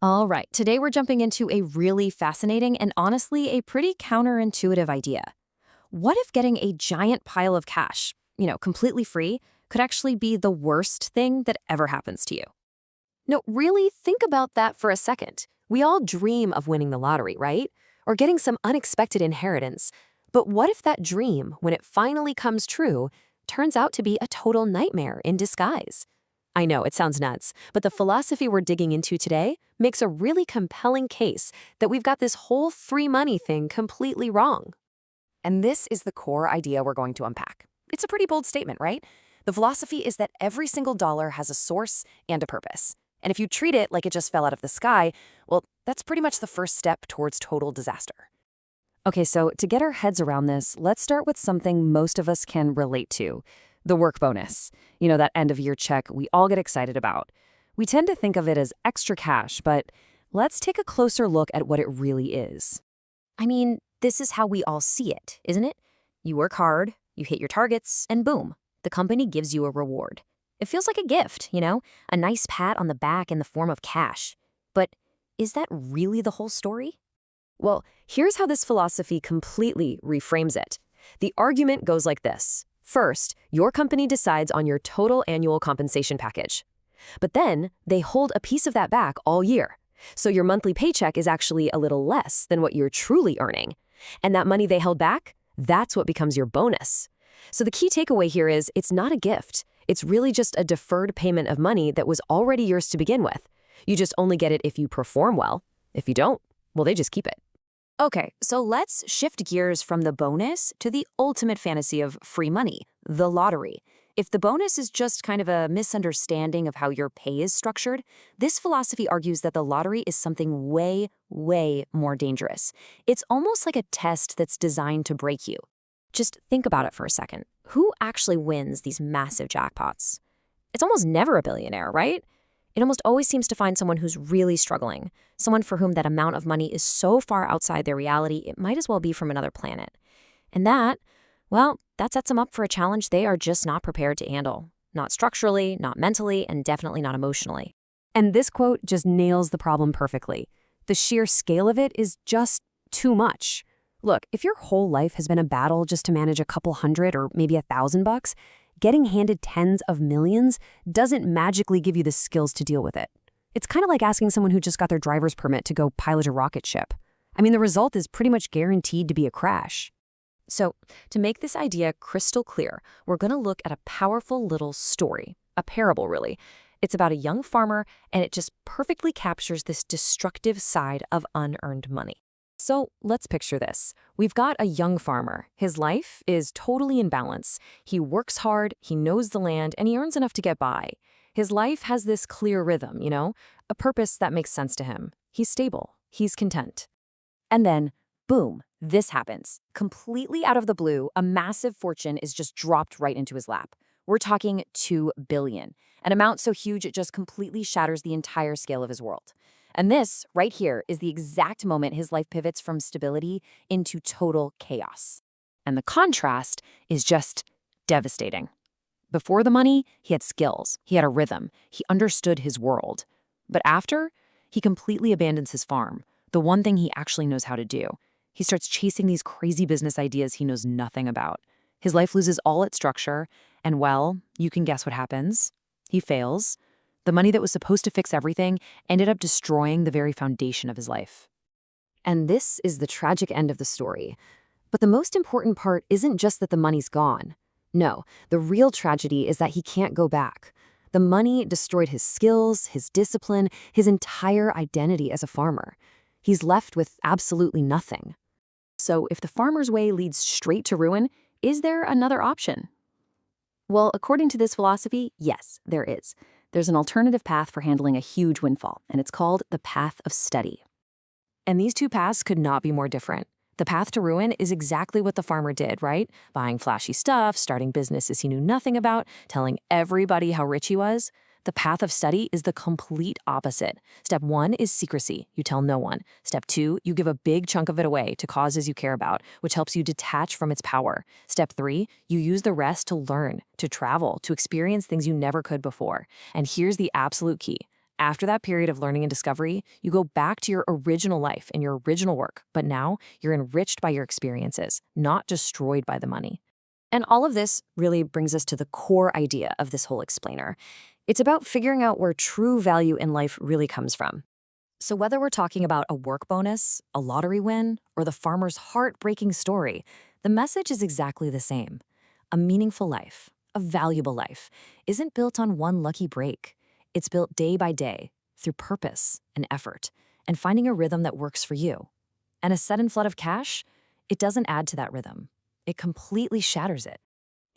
All right, today we're jumping into a really fascinating and honestly a pretty counterintuitive idea. What if getting a giant pile of cash, completely free, could actually be the worst thing that ever happens to you? No, really think about that for a second. We all dream of winning the lottery, right? Or getting some unexpected inheritance. But what if that dream, when it finally comes true, turns out to be a total nightmare in disguise? I know, it sounds nuts, but the philosophy we're digging into today makes a really compelling case that we've got this whole free money thing completely wrong. And this is the core idea we're going to unpack. It's a pretty bold statement, right? The philosophy is that every single dollar has a source and a purpose. And if you treat it like it just fell out of the sky, well, that's pretty much the first step towards total disaster. Okay, so to get our heads around this, let's start with something most of us can relate to, the work bonus. That end of year check we all get excited about. We tend to think of it as extra cash, but let's take a closer look at what it really is. I mean, this is how we all see it, isn't it? You work hard, you hit your targets, and boom, the company gives you a reward. It feels like a gift, a nice pat on the back in the form of cash. But is that really the whole story? Well, here's how this philosophy completely reframes it. The argument goes like this. First, your company decides on your total annual compensation package. But then, they hold a piece of that back all year. So your monthly paycheck is actually a little less than what you're truly earning. And that money they held back, that's what becomes your bonus. So the key takeaway here is it's not a gift. It's really just a deferred payment of money that was already yours to begin with. You just only get it if you perform well. If you don't, well, they just keep it. Okay, so let's shift gears from the bonus to the ultimate fantasy of free money, the lottery. If the bonus is just kind of a misunderstanding of how your pay is structured, this philosophy argues that the lottery is something way, way more dangerous. It's almost like a test that's designed to break you. Just think about it for a second. Who actually wins these massive jackpots? It's almost never a billionaire, right? It almost always seems to find someone who's really struggling, someone for whom that amount of money is so far outside their reality, it might as well be from another planet. And that sets them up for a challenge they are just not prepared to handle. Not structurally, not mentally, and definitely not emotionally. And this quote just nails the problem perfectly. The sheer scale of it is just too much. Look, if your whole life has been a battle just to manage a couple hundred or maybe $1,000, getting handed tens of millions doesn't magically give you the skills to deal with it. It's kind of like asking someone who just got their driver's permit to go pilot a rocket ship. I mean, the result is pretty much guaranteed to be a crash. So, to make this idea crystal clear, we're going to look at a powerful little story, a parable really. It's about a young farmer, and it just perfectly captures this destructive side of unearned money. So let's picture this. We've got a young farmer. His life is totally in balance. He works hard, he knows the land, and he earns enough to get by. His life has this clear rhythm, a purpose that makes sense to him. He's stable, he's content. And then, boom, this happens. Completely out of the blue, a massive fortune is just dropped right into his lap. We're talking $2 billion, an amount so huge it just completely shatters the entire scale of his world. And this, right here, is the exact moment his life pivots from stability into total chaos. And the contrast is just devastating. Before the money, he had skills, he had a rhythm, he understood his world. But after, he completely abandons his farm, the one thing he actually knows how to do. He starts chasing these crazy business ideas he knows nothing about. His life loses all its structure, and well, you can guess what happens. He fails. The money that was supposed to fix everything ended up destroying the very foundation of his life. And this is the tragic end of the story. But the most important part isn't just that the money's gone. No, the real tragedy is that he can't go back. The money destroyed his skills, his discipline, his entire identity as a farmer. He's left with absolutely nothing. So if the farmer's way leads straight to ruin, is there another option? Well, according to this philosophy, yes, there is. There's an alternative path for handling a huge windfall, and it's called the path of study. And these two paths could not be more different. The path to ruin is exactly what the farmer did, right? Buying flashy stuff, starting businesses he knew nothing about, telling everybody how rich he was. The path of study is the complete opposite. Step 1 is secrecy. You tell no one. Step 2, you give a big chunk of it away to causes you care about, which helps you detach from its power. Step 3, you use the rest to learn, to travel, to experience things you never could before. And here's the absolute key. After that period of learning and discovery, you go back to your original life and your original work, but now you're enriched by your experiences, not destroyed by the money. And all of this really brings us to the core idea of this whole explainer. It's about figuring out where true value in life really comes from. So whether we're talking about a work bonus, a lottery win, or the farmer's heartbreaking story, the message is exactly the same. A meaningful life, a valuable life, isn't built on one lucky break. It's built day by day, through purpose and effort, and finding a rhythm that works for you. And a sudden flood of cash, it doesn't add to that rhythm. It completely shatters it.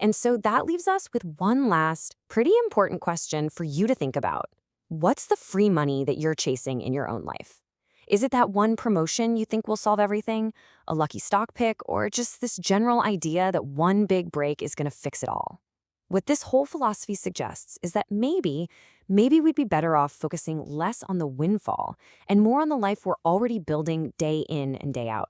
And so that leaves us with one last, pretty important question for you to think about. What's the free money that you're chasing in your own life? Is it that one promotion you think will solve everything, a lucky stock pick, or just this general idea that one big break is going to fix it all? What this whole philosophy suggests is that maybe we'd be better off focusing less on the windfall and more on the life we're already building day in and day out.